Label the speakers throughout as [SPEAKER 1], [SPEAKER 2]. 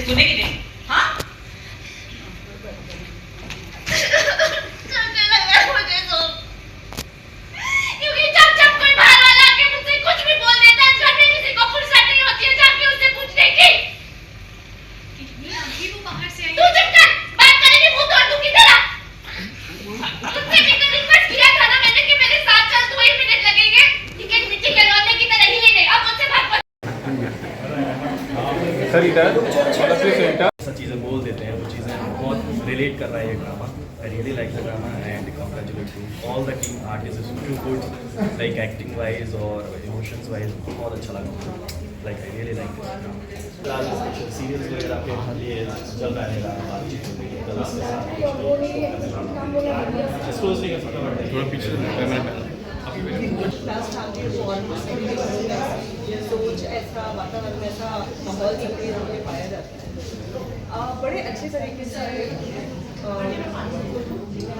[SPEAKER 1] मुझे सुनेगी नहीं? हाँ? चलने लगा है मुझे तो। क्योंकि जब कोई बाहर वाला आके मुझसे कुछ भी बोल देता है, घर में किसी को फुर्सत नहीं होती है जाके उससे पूछने की।
[SPEAKER 2] कितनी अभी वो बाहर से आई।
[SPEAKER 1] तू चुप कर, बात करेगी मुंह तोड़ दूंगी तेरा। तुझसे भी तो रिक्वेस्ट किया था ना मैंने कि मेरे साथ चल, 2 ही मिनट लगेंगे। टिकट मिट्टी के लौटे की तरह ही लेने, अब मुझसे भाग।
[SPEAKER 3] सब चीज़ें बोल देते हैं, वो चीज़ें बहुत रिलेट कर रहा है ये drama. I really like the drama and congratulate to all the team artist too good, like acting wise और इमोशंस वाइज बहुत अच्छा लगा. Like I really like this. Serials वगैरह आपके लिए चल रहा है, बातचीत हो रही है गर्ल्स के साथ. डिस्क्लोज नहीं कर सकता, थोड़ा पीछे कैमरा में
[SPEAKER 4] लास्ट टाइम के सोच ऐसा वातावरण ऐसा माहौल सबके यहाँ पे पाया जाता है. बड़े अच्छे तरीके से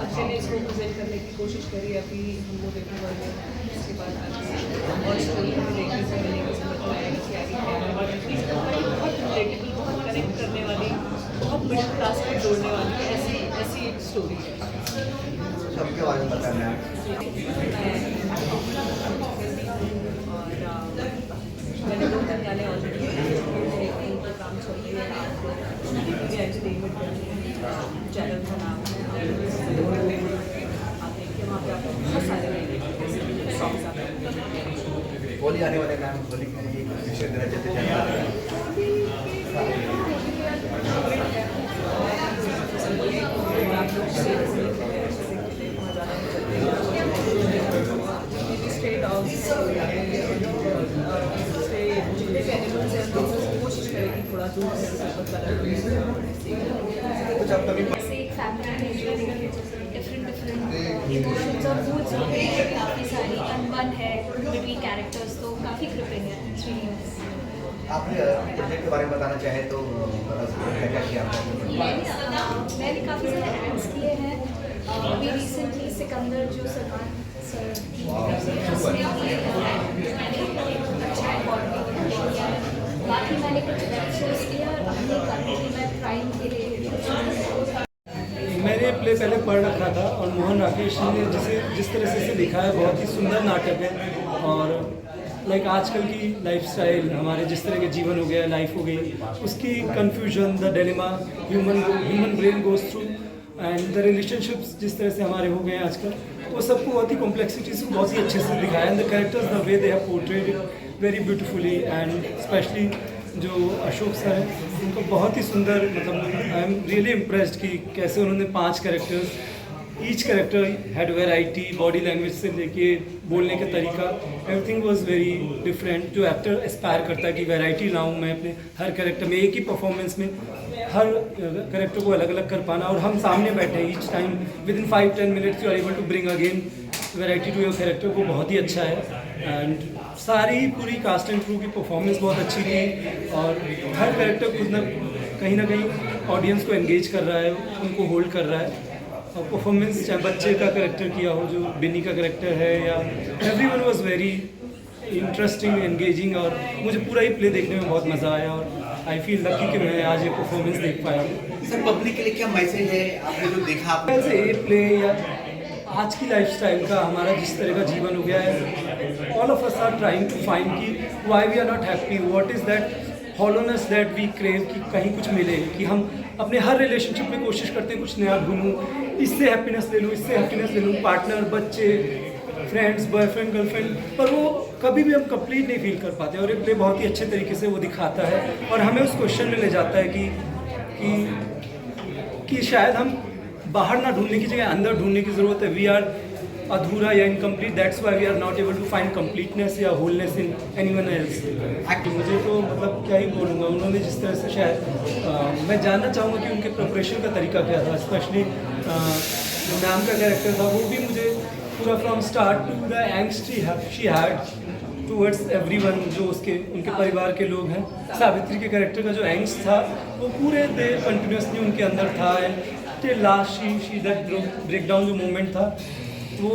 [SPEAKER 4] अक्षय ने इसको प्रेजेंट करने की कोशिश करी. अभी हम लोग देखने वाले हैं, उसके बाद और स्टोरी हमें देखने से मिलेगी, समझ में आएगा कि आगे क्या है. बहुत रिलेटेबल, बहुत कनेक्ट करने वाली, बहुत मिडिल क्लास को जोड़ने वाली ऐसी एक स्टोरी है.
[SPEAKER 5] सबके बारे में बताना है.
[SPEAKER 4] मैंने 2 गाने ऑलरेडी पर काम चल रही है. एंटरटेनमेंट चैनल का नाम है, आप देखिए वहाँ पे आपको बहुत सारे सॉन्ग्स आते हैं.
[SPEAKER 5] होली आने वाले मैम, होली के लिए विषय देना चाहते
[SPEAKER 4] कोशिश करेगी थोड़ा दूर
[SPEAKER 6] ऐसे एक फैमिली में डिफरेंट इमोशंस और मूड्स होते हैं, काफ़ी सारी अनबन है बिटवीन कैरेक्टर्स, तो काफ़ी ग्रिपिंग है. It's really nice.
[SPEAKER 5] आपने प्रोजेक्ट के बारे में बताना चाहे तो बता सकते हैं क्या किया आपने?
[SPEAKER 6] मैंने काफ़ी सारे एक्ट्स किए हैं. अभी रिसेंटली सिकंदर जो सलमान सर की उसमें अच्छा किया है. बाकी मैंने कुछ वेब शोज किया और अपने कंपनी में प्राइम के लिए.
[SPEAKER 7] मैंने प्ले पहले पढ़ रखा था और मोहन राकेश ने जिस तरह से इसे लिखा है बहुत ही सुंदर नाटक है. और लाइक आजकल की लाइफस्टाइल, हमारे जिस तरह के जीवन हो गया, लाइफ हो गई, उसकी confusion, the dilemma human brain goes through and the relationships जिस तरह से हमारे हो गए हैं आजकल, वो सबको बहुत ही कॉम्प्लेक्सिटी से बहुत ही अच्छे से दिखाया. And the characters, the way they have portrayed it very beautifully. And specially जो अशोक सर हैं, उनको बहुत ही सुंदर, मतलब आई एम रियली इम्प्रेस्ड कि कैसे उन्होंने 5 characters, each character had variety, body language से लेके बोलने का तरीका, एवरीथिंग वाज वेरी डिफरेंट. जो एक्टर एस्पायर करता है कि वैरायटी लाऊं मैं अपने हर कैरेक्टर में, एक ही परफॉर्मेंस में हर कैरेक्टर को अलग अलग कर पाना. और हम सामने बैठे हैं each time, within 5-10 minutes you are able to bring again variety to your character. वो बहुत ही अच्छा है. एंड सारी पूरी कास्ट एंड क्रू की परफॉर्मेंस बहुत अच्छी थी और हर कैरेक्टर खुद ना कहीं ऑडियंस को एंगेज कर रहा है, उनको होल्ड कर रहा है. और परफॉर्मेंस चाहे बच्चे का कैरेक्टर किया हो, जो बिनी का कैरेक्टर है, या everyone was very interesting, engaging. और मुझे पूरा ही प्ले देखने में बहुत मज़ा आया और आई फील लकी कि मैं आज ये परफॉर्मेंस देख पाया हूँ.
[SPEAKER 5] सर, पब्लिक के लिए क्या मैसेज है आपने जो देखा?
[SPEAKER 7] वैसे ये प्ले या आज की लाइफस्टाइल का, हमारा जिस तरह का जीवन हो गया है, all of us are trying to find कि why we are not happy, what is that hollowness that we crave, कि कहीं कुछ मिले, कि हम अपने हर रिलेशनशिप में कोशिश करते हैं कुछ नया ढूंढूं, इससे हैप्पीनेस ले लूँ, इससे हैप्पीनेस ले लूँ, पार्टनर, बच्चे, फ्रेंड्स, बॉयफ्रेंड, गर्लफ्रेंड, पर वो कभी भी हम कंप्लीट नहीं फील कर पाते. और ये प्ले बहुत ही अच्छे तरीके से वो दिखाता है और हमें उस क्वेश्चन में ले जाता है कि शायद हम बाहर ना ढूंढने की जगह अंदर ढूंढने की ज़रूरत है. वी आर अधूरा या incomplete, that's why we are not able to find completeness या होलनेस इन एनीवन एल्स. मुझे तो मतलब क्या ही बोलूँगा, उन्होंने जिस तरह से शायद मैं जानना चाहूँगा कि उनके प्रिपरेशन का तरीका क्या था. स्पेशली जो मैम का कैरेक्टर था, वो भी मुझे पूरा from start to the angst she had towards everyone, जो उनके परिवार के लोग हैं. सावित्री के कैरेक्टर का जो एंग्स्ट था, वो पूरे देर कंटिन्यूसली उनके अंदर था. And till last she that break down जो मोमेंट था, वो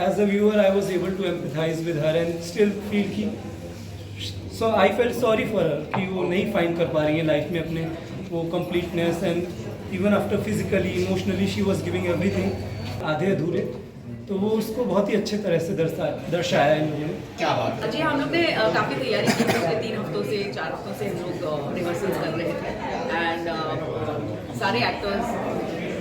[SPEAKER 7] as a viewer I was able to empathise with her and still feel कि so I felt sorry for her कि वो नहीं फाइंड कर पा रही है लाइफ में अपने वो completeness, and even after physically emotionally she was giving everything, आधे अधूरे। तो वो उसको बहुत ही अच्छे तरह से दर्शाया है इन लोगों ने।
[SPEAKER 5] क्या बात
[SPEAKER 4] जी, हम लोग ने काफ़ी तैयारी की पिछले 3 हफ्तों से 4 हफ्तों से हम लोग रिहर्सल्स कर रहे थे, एंड सारे एक्टर्स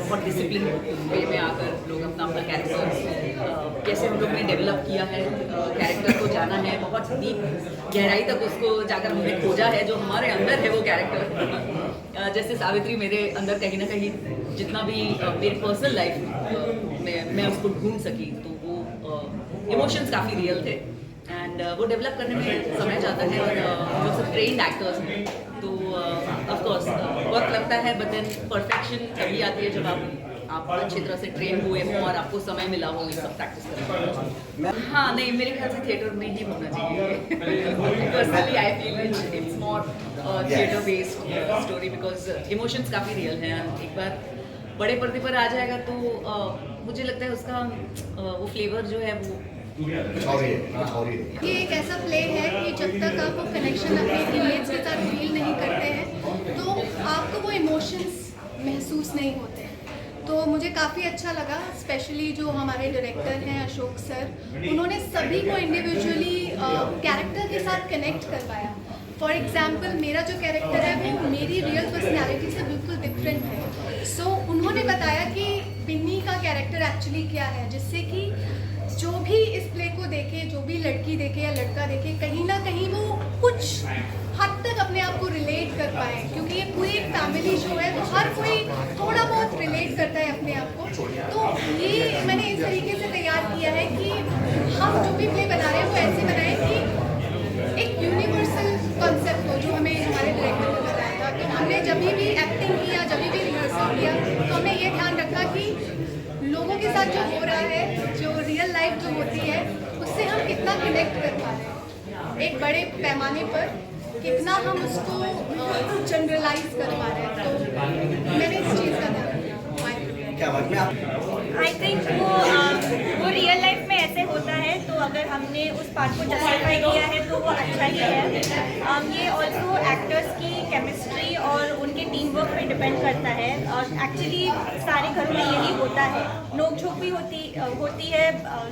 [SPEAKER 4] बहुत डिसिप्लिन वे में आकर लोग अपना अपना कैरेक्टर कैसे हम लोग ने डेवलप किया है, कैरेक्टर को जाना है, बहुत डीप गहराई तक उसको जाकर हमने खोजा है, जो हमारे अंदर है वो कैरेक्टर। जैसे सावित्री मेरे अंदर कहीं ना कहीं जितना भी मेरी पर्सनल लाइफ में मैं उसको ढूंढ सकी, तो वो इमोशंस काफ़ी रियल थे, एंड वो डेवलप करने में समय जाता है, और जो सब ट्रेन्ड एक्टर्स हैं तो ऑफ कोर्स वक्त लगता है, बट देन परफेक्शन तभी आती है जब आप अच्छी तरह से ट्रेन हुए हों और आपको समय मिला हो ये सब प्रैक्टिस करने का। हाँ, नहीं, मेरे ख्याल से थिएटर में ही होना चाहिए। Personally I feel it's more theatre based story, because emotions काफ़ी रियल हैं। एक बार बड़े पर्दे पर आ जाएगा तो मुझे लगता है उसका वो फ्लेवर जो है वो
[SPEAKER 2] ये एक ऐसा प्ले है कि जब तक आप वो कनेक्शन अपने टीममेट्स के साथ फील नहीं करते हैं तो आपको वो इमोशंस महसूस नहीं होते हैं। तो मुझे काफ़ी अच्छा लगा, स्पेशली जो हमारे डायरेक्टर हैं अशोक सर, उन्होंने सभी को इंडिविजुअली कैरेक्टर के साथ कनेक्ट करवाया। फॉर एग्जाम्पल मेरा जो कैरेक्टर है वो मेरी रियल पर्सनैलिटी से बिल्कुल डिफरेंट है। सो उन्होंने बताया कि पिन्नी का कैरेक्टर एक्चुअली क्या है, जिससे कि जो भी इस प्ले को देखे, जो भी लड़की देखे या लड़का देखे, कहीं ना कहीं वो कुछ हद तक अपने आप को रिलेट कर पाए, क्योंकि ये पूरी एक फैमिली शो है तो हर कोई थोड़ा बहुत रिलेट करता है अपने आप को। तो ये मैंने इस तरीके से तैयार किया है कि हम जो भी प्ले बना रहे हैं वो ऐसे बनाए कि एक यूनिवर्सल कॉन्सेप्ट हो, जो हमें हमारे डायरेक्टर ने बताया था। तो हमने जब भी एक्टिंग किया, जब भी रिहर्सल किया, तो हमने ये ध्यान रखा कि लोगों के साथ जो हो रहा है, जो रियल लाइफ जो होती है, उससे हम कितना कनेक्ट कर पा रहे हैं, एक बड़े पैमाने पर कितना हम उसको जनरलाइज कर पा रहे हैं। तो मैंने इस चीज़ का ध्यान रखा।
[SPEAKER 5] क्या बात में आप
[SPEAKER 6] आई थिंक वो रियल लाइफ में ऐसे होता है, तो अगर हमने उस पार्ट को जस्टिफाई किया है तो वो अच्छा ही है। ये ऑल्सो एक्टर्स की केमिस्ट्री और उनके टीम वर्क पे डिपेंड करता है, और एक्चुअली सारे घरों में यही होता है, नोक झोंक भी होती है,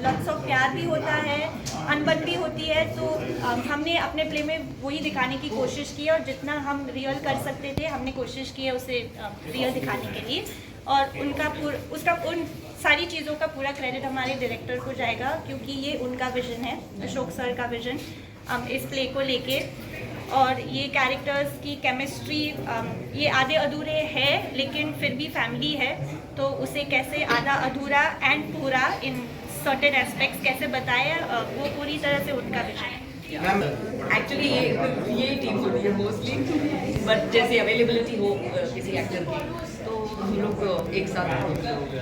[SPEAKER 6] लॉट्स ऑफ प्यार भी होता है, अनबन भी होती है। तो हमने अपने प्ले में वही दिखाने की कोशिश की, और जितना हम रियल कर सकते थे हमने कोशिश की है उसे रियल दिखाने के लिए, और उन सारी चीज़ों का पूरा क्रेडिट हमारे डायरेक्टर को जाएगा, क्योंकि ये उनका विजन है, अशोक सर का विजन इस प्ले को लेके। और ये कैरेक्टर्स की केमिस्ट्री ये आधे अधूरे है, लेकिन फिर भी फैमिली है, तो उसे कैसे आधा अधूरा एंड पूरा इन सर्टेन एस्पेक्ट्स कैसे बताया, वो पूरी तरह से उनका विजन है।
[SPEAKER 4] एक्चुअली ये टीम होती है मोस्टली, बट जैसे अवेलेबिलिटी हो किसी एक्टर की तो हम लोग एक साथ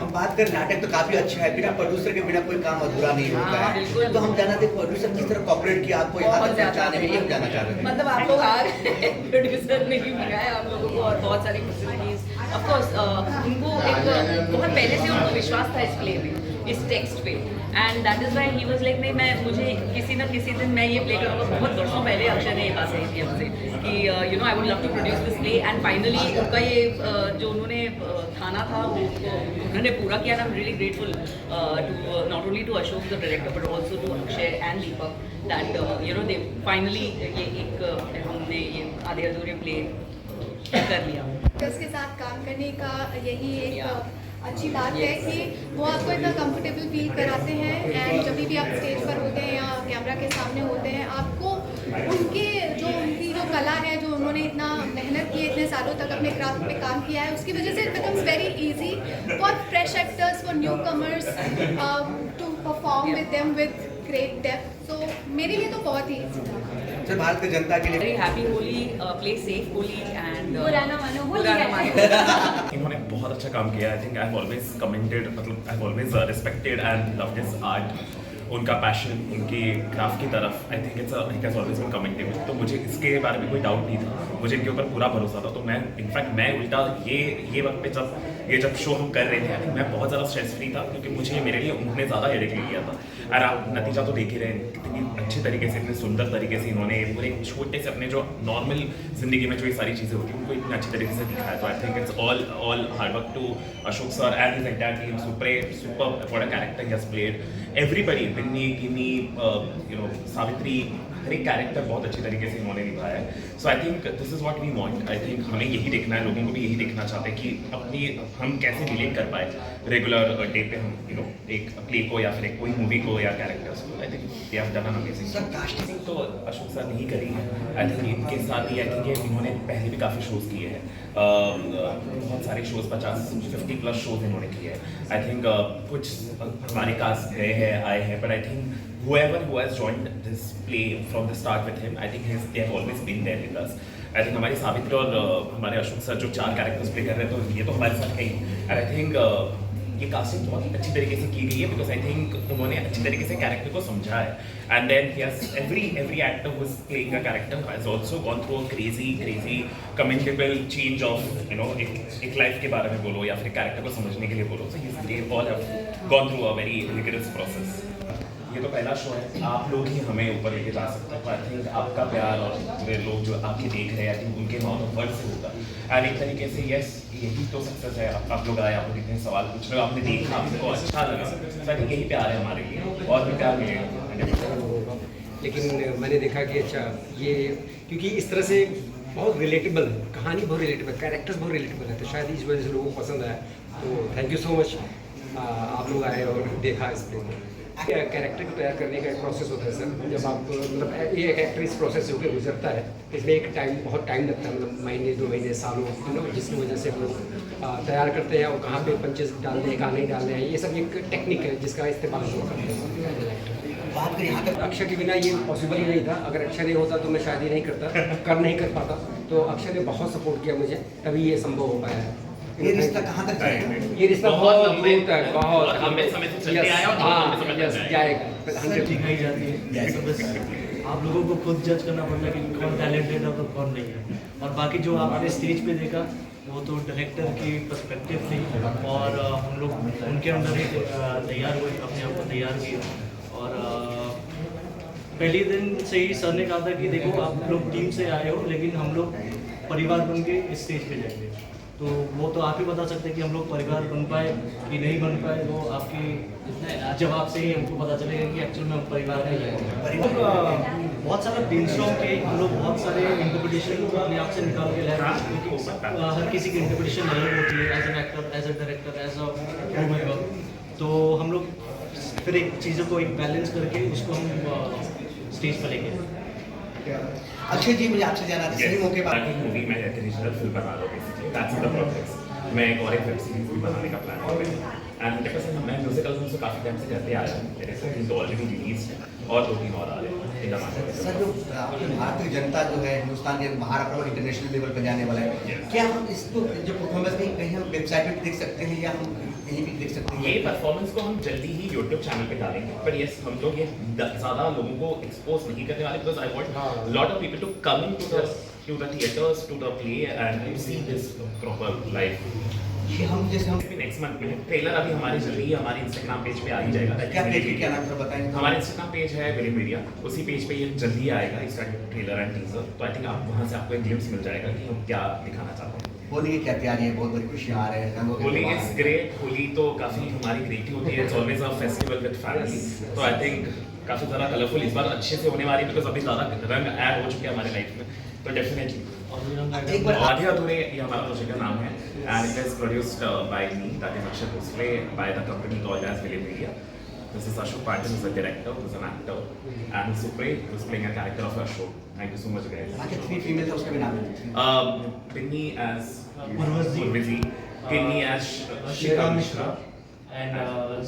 [SPEAKER 5] हम बात करें, नाटक तो काफी अच्छा है, बिना प्रोड्यूसर के बिना कोई काम अधूरा नहीं होता
[SPEAKER 4] हाँ,
[SPEAKER 5] है।
[SPEAKER 4] बिल्कुल।
[SPEAKER 5] तो हम जाना थे प्रोड्यूसर किस तरह कॉपरेट किया आपको यहाँ तक पहुँचाने में, ये जाना चाह रहे थे।
[SPEAKER 4] मतलब आप लोग आ गए, प्रोड्यूसर ने भी मंगाया आप लोगों को और बहुत सारी फैसिलिटीज। ऑफ कोर्स उनको एक बहुत पहले से उनको विश्वास था इस प्ले में, इस टेक्स्ट पे, and that is why he was like नहीं, मुझे किसी न किसी दिन मैं ये प्ले करूँगा। बहुत वर्षों पहले अक्षय ने ये बात कही थी हमसे कि you know I would love to produce this play, and finally उनका ये जो उन्होंने थाना था वो उन्होंने पूरा किया। I am really grateful to not only to Ashok the director but also to Akshay and Deepak that you know they finally ये एक हमने ये आधे अधूरे प्ले कर लिया।
[SPEAKER 2] उसके साथ काम करने का यही एक अच्छी बात है कि वो आपको इतना कंफर्टेबल फील कराते हैं, एंड जब भी आप स्टेज पर होते हैं या कैमरा के सामने होते हैं, आपको उनकी जो कला है, जो उन्होंने इतना मेहनत की है, इतने सालों तक अपने क्राफ्ट पे काम किया है, उसकी वजह से it becomes very easy for fresh actors, for new comers to perform with them with great depth. So मेरे लिए तो बहुत ही ईजी था।
[SPEAKER 5] सर, भारत की जनता के लिए
[SPEAKER 4] very happy Holi, play safe Holi and
[SPEAKER 6] पुराना मानो
[SPEAKER 3] इन्होंने बहुत अच्छा काम किया। I think I have always commented, मतलब I have always respected and loved his art,
[SPEAKER 8] उनका पैशन उनकी क्राफ्ट की तरफ, आई think it has always been commentable. तो मुझे इसके बारे में कोई डाउट नहीं था, मुझे इनके ऊपर पूरा भरोसा था। तो मैं इनफैक्ट मैं उल्टा ये वक्त पे जब शो हम कर रहे थे, आई थिंक मैं बहुत ज़्यादा स्ट्रेस फ्री था, क्योंकि मुझे मेरे लिए उन्होंने ज़्यादा हेडेक ले लिया था। और आप नतीजा तो देख ही रहे हैं, कितनी अच्छे तरीके से, इतने सुंदर तरीके से इन्होंने पूरे छोटे से अपने जो नॉर्मल ज़िंदगी में जो ये सारी चीज़ें होती हैं उनको इतनी अच्छी तरीके से दिखाया। तो I think it's all hard work to Ashok sir and his entire team. Super what a character he has played. Everybody, Binny, Kimi, Savitri, हर एक कैरेक्टर बहुत अच्छे तरीके से इन्होंने निभाया है। So I think this is what we want. I think हमें यही देखना है, लोगों को भी यही देखना चाहते हैं कि हम कैसे रिलेट कर पाए रेगुलर डे पे हम एक प्ले को या फिर कोई मूवी को या कैरेक्टर्स को। I think they have done an amazing.
[SPEAKER 5] Sir casting
[SPEAKER 8] तो अशोक सर नहीं करी है। आई थिंक इनके साथ ही आई थिंक इन्होंने पहले भी काफ़ी शोज़ किए हैं, बहुत सारे शोज़, 50-50+ शोज़ इन्होंने किए हैं। आई थिंक कुछ हमारे कास्ट गए हैं, आए हैं, but I think whoever who has joined this play from the start with him, I think they have always been there with us. I think हमारी सावित्री और हमारे अशोक सर जो 4 कैरेक्टर्स प्ले कर रहे हैं, तो ये तो हमारे साथ है ही। एंड आई थिंक ये कास्टिंग बहुत अच्छी तरीके से की गई है, बिकॉज आई थिंक उन्होंने अच्छी तरीके से कैरेक्टर को समझा है। And then every actor who is playing a character has also gone through a crazy commendable change of एक लाइफ के बारे में बोलो या फिर कैरेक्टर को समझने के लिए बोलो। So they all have gone through a very rigorous process. ये तो पहला शो है, आप लोग ही हमें ऊपर लेके जा सकते हैं। आई थिंक आपका प्यार और पूरे लोग जो आपके देख रहे हैं, आई थिंक उनके माउथ ऑफ वर्ड से होगा। एंड एक तरीके से यस, यही तो सक्सेस है। आप लोग आए, आपको इतने सवाल पूछ रहे हो, आपने देखा, आपको अच्छा लगा, तो आई थिंक यही प्यार है हमारे लिए, और भी प्यार मिलेगा।
[SPEAKER 9] लेकिन मैंने देखा कि अच्छा ये, क्योंकि इस तरह से बहुत रिलेटेबल है, कहानी बहुत रिलेटेबल, कैरेक्टर्स बहुत रिलेटेबल है, तो शायद इस वजह से लोगों को पसंद आया। तो थैंक यू सो मच, आप लोग आए और देखा इस प्ले को। कैरेक्टर को तैयार करने का एक प्रोसेस होता है सर, जब आप मतलब ये एक एक्टर इस प्रोसेस से होकर गुजरता है, इसमें एक बहुत टाइम लगता है, मतलब महीने 2 महीने सालों, जिसकी वजह से हम लोग तैयार करते हैं और कहाँ पे पंचेस डालने हैं, कहाँ नहीं डालने हैं, ये सब एक टेक्निक है जिसका इस्तेमाल हम लोग करते हैं।
[SPEAKER 5] बात करें यहाँ तक,
[SPEAKER 9] अक्षय के बिना ये पॉसिबल ही नहीं था। अगर अक्षय नहीं होता तो मैं शायद ही नहीं कर पाता। तो अक्षय ने बहुत सपोर्ट किया मुझे, तभी ये संभव हो पाया है।
[SPEAKER 5] ये रिश्ता कहाँ तक जाएगा?
[SPEAKER 9] ये रिश्ता बहुत दूर तक, बहुत
[SPEAKER 8] लंबे समय से चलते आया और बहुत लंबे समय तक
[SPEAKER 9] जाएगा।
[SPEAKER 7] दिखाई जाती है, तो बस आप लोगों को खुद जज करना पड़ता है कि कौन टैलेंटेड है और कौन नहीं है। और बाकी जो आपने स्टेज पे देखा वो तो डायरेक्टर की पर्सपेक्टिव थी, और हम लोग उनके अंदर ही तैयार हुए, अपने आप को तैयार किए। और पहले दिन से ही सर ने कहा था कि देखो आप लोग टीम से आए हो, लेकिन हम लोग परिवार बन के इस स्टेज पे जाएंगे। तो वो तो आप ही बता सकते हैं कि हम लोग परिवार बन पाए कि नहीं बन पाए, वो आपके जवाब से ही हमको पता चलेगा कि एक्चुअल में हम परिवार में जाएंगे। बहुत सारा ब्रेनस्टॉर्म के हम लोग बहुत सारे इंटरप्रिटेशन को अपने आप से निकाल के लाए, क्योंकि हर किसी की इंटरप्रिटेशन अलग होती है, as an actor, as a director, as a maker. तो हम लोग फिर एक चीज़ों को एक बैलेंस करके उसको हम स्टेज पर लेके।
[SPEAKER 5] अक्षय जी, मुझे आपसे जाना था, सही मौके पर
[SPEAKER 8] मूवी में एक रीजनल फिल्म बना लो, बेसिकली दैट्स द प्रोसेस। मैं एक और एक वेब सीरीज भी बनाने का प्लान कर रही हूँ। एंड बिकॉज मैं म्यूजिकल फिल्म से काफ़ी टाइम से करते आया हूँ, मेरे फिल्म तो ऑलरेडी रिलीज है और 2-3 और आ रहे हैं।
[SPEAKER 5] सर, जो आपकी भारतीय जनता जो है हिंदुस्तान के बाहर अपना इंटरनेशनल लेवल पर जाने वाला है, क्या हम इसको जो परफॉर्मेंस कहीं हम वेबसाइट पर देख सकते हैं या हम कहीं भी देख सकते हैं?
[SPEAKER 8] ये परफॉर्मेंस को हम जल्दी ही यूट्यूब चैनल पे डालेंगे, पर यस, हम लोग ये ज़्यादा लोगों को एक्सपोज नहीं करने वाले, because I want lot of people to come in to the theatres, to the play and to see this proper live.
[SPEAKER 5] ये हम जैसे हम
[SPEAKER 8] नेक्स्ट मंथ में ट्रेलर अभी हमारी जल्दी ही हमारे इंस्टाग्राम पेज पे आ ही जाएगा।
[SPEAKER 5] क्या पेज क्या नाम सर बताएं?
[SPEAKER 8] हमारे इंस्टाग्राम पेज है विलिमीडिया, उसी पेज पे ये जल्दी आएगा इसका ट्रेलर एंड टीजर। तो आई थिंक आप वहाँ से आपको एक ग्लिम्स मिल जाएगा कि हम क्या दिखाना चाहते हैं।
[SPEAKER 5] होली की क्या तैयारी है? बहुत बड़ी खुशियाँ आ रहे हैं।
[SPEAKER 8] Holi is great. होली तो काफ़ी हमारी ग्रेट ही होती है, it's always a festival with family. तो आई थिंक काफ़ी ज़्यादा कलरफुल इस बार अच्छे से होने वाली है, बिकॉज अभी ज़्यादा रंग ऐड हो चुके हैं हमारे लाइफ में। तो डेफिनेटली आधे अधूरे ये हमारा प्रोजेक्ट का नाम है, and it is produced by me, that is Akshay Bhosale, by the company called as विलिमीडिया। This is Ashok Patil, who's a director, who's an actor, and Supre, who's playing a character of Ashok. Thank you so much, guys.
[SPEAKER 5] बाकी 3 female थे, उसका भी नाम है।
[SPEAKER 8] Pinni as
[SPEAKER 7] Urvashi,
[SPEAKER 8] Kinni as Shikha Mishra, and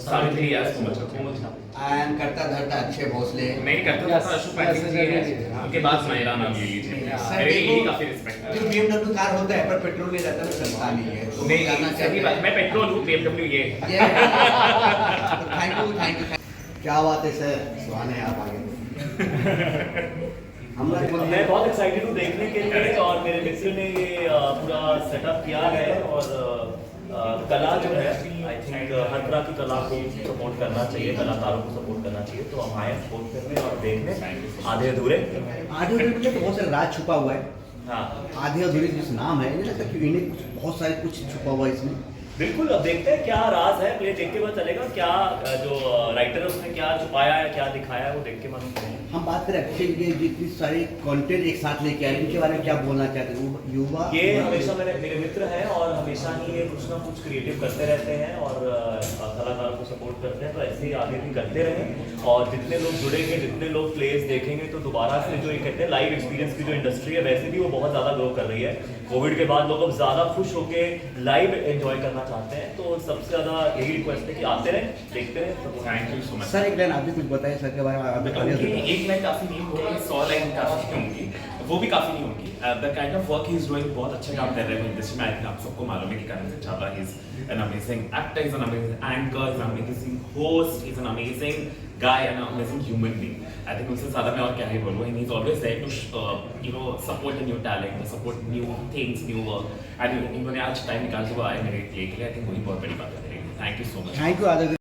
[SPEAKER 8] Savitri as Komal.
[SPEAKER 5] And करता धरता अक्षय भोसले।
[SPEAKER 8] नहीं करता था अशोक पाटिल जी है, उनके बाद मेरा नाम ले लीजिए। मेरे लिए काफी रिस्पेक्ट है।
[SPEAKER 5] जो BMW कार होता है पर पेट्रोल नहीं रहता, तो सस्ता नहीं है। तो
[SPEAKER 8] नहीं, सही बात, मैं पेट्रोल हूँ, BMW ये।
[SPEAKER 5] Thank you. क्या बात है सर, सुहाने आप आगे। हम लोग
[SPEAKER 3] मैं बहुत एक्साइटेड हूँ देखने के लिए, और मेरे मित्र ने ये पूरा सेटअप किया है, और कला जो है आई थिंक हर तरह की कला को सपोर्ट करना चाहिए, कलाकारों को सपोर्ट करना चाहिए, तो हम आए सपोर्ट करने और देखने आधे अधूरे।
[SPEAKER 5] आधे अधूरे में तो बहुत सारा राज छुपा हुआ है।
[SPEAKER 3] हाँ
[SPEAKER 5] आधे अधूरे जिस नाम है, मुझे लगता है कि इन्हें बहुत सारे कुछ छुपा हुआ है इसमें।
[SPEAKER 3] बिल्कुल, अब देखते हैं क्या राज है, प्ले देख के पता चलेगा क्या जो राइटर है उसने क्या छुपाया है, क्या दिखाया है, वो देख के मालूम पड़ेगा।
[SPEAKER 5] हम बात करें अक्षय के जितनी सारी कंटेंट एक साथ लेके आए, इनके बारे में क्या बोलना चाहते हैं? युवा
[SPEAKER 3] ये हमेशा मेरे मित्र हैं, और हमेशा ही ये कुछ ना कुछ क्रिएटिव करते रहते हैं, और कलाकारों को सपोर्ट करते हैं, तो ऐसे ही आगे भी करते रहें। और जितने लोग जुड़ेंगे, जितने लोग प्लेस देखेंगे, तो दोबारा से जो ये कहते हैं लाइव एक्सपीरियंस की जो इंडस्ट्री है, वैसे भी वो बहुत ज़्यादा ग्रो कर रही है। कोविड के बाद लोग अब ज़्यादा खुश होकर लाइव एंजॉय करना चाहते हैं, तो सबसे ज़्यादा यही रिक्वेस्ट है कि आते रहें, देखते रहें।
[SPEAKER 8] Thank you so much.
[SPEAKER 5] Sir एक लाइन आप भी कुछ बताइए सर के बारे में। आप भी
[SPEAKER 8] एक लाइन काफ़ी नहीं होगी, 100 लाइन काफ़ी नहीं होंगी, वो भी काफ़ी नहीं होंगी। The kind of work he is doing, बहुत अच्छा काम कर रहे हैं इंडस्ट्री में। आई थिंक आप सबको मालूम है कि Karan Singh Chhabra is an amazing actor, is an amazing anchor, is an amazing host, is an amazing guy and an amazing human being. I think उससे ज़्यादा मैं और क्या ही बोलूँ, and he's always there to support the new talent, support new things, new work. And इन्होंने आज time निकाल के वो आए मेरे लिए के लिए, I think वही बहुत बड़ी बात है। Thank you so much.
[SPEAKER 5] Thank you आदर।